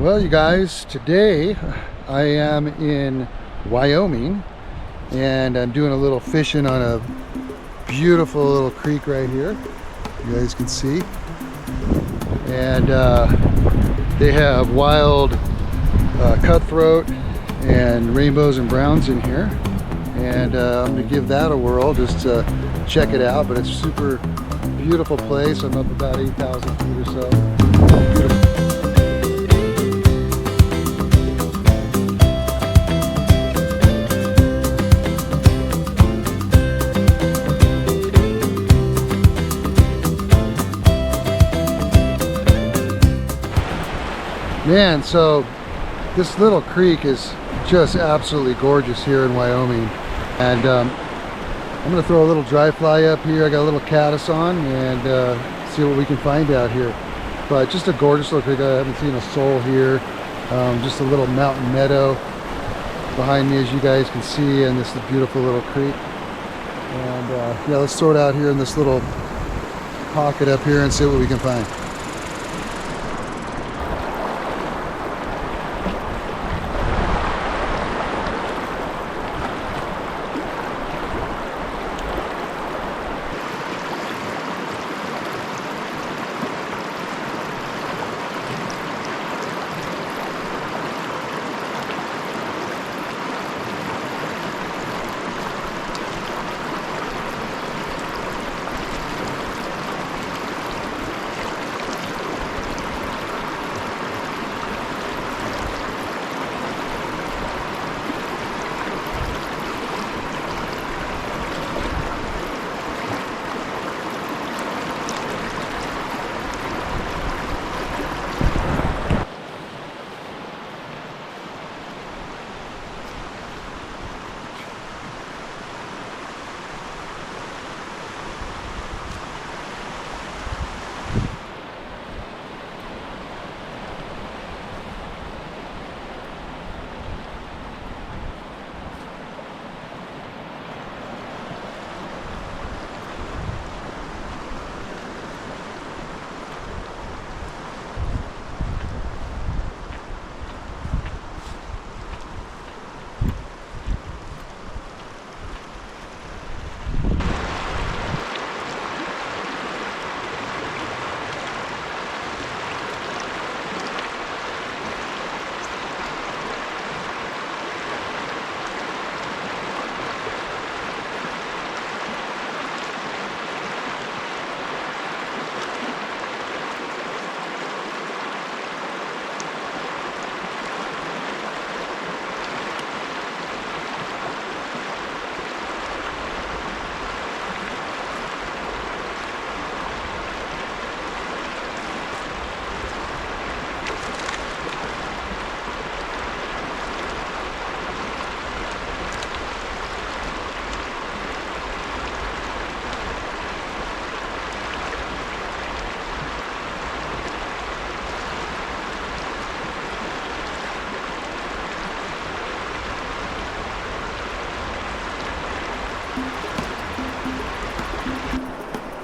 Well, you guys, today I am in Wyoming and I'm doing a little fishing on a beautiful little creek right here. You guys can see. And they have wild cutthroat and rainbows and browns in here. And I'm gonna give that a whirl just to check it out. But it's a super beautiful place. I'm up about 8,000 feet or so. Beautiful. Man, so this little creek is just absolutely gorgeous here in Wyoming, and I'm gonna throw a little dry fly up here. I got a little caddis on and see what we can find out here. But just a gorgeous little creek. I haven't seen a soul here. Just a little mountain meadow behind me, as you guys can see, and this is a beautiful little creek. And yeah, let's throw it out here in this little pocket up here and see what we can find.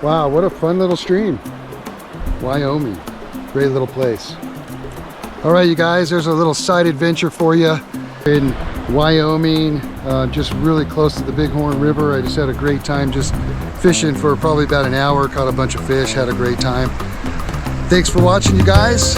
Wow, what a fun little stream. Wyoming, great little place. All right, you guys, there's a little side adventure for you in Wyoming, just really close to the Bighorn River. I just had a great time just fishing for probably about an hour, caught a bunch of fish, had a great time. Thanks for watching, you guys.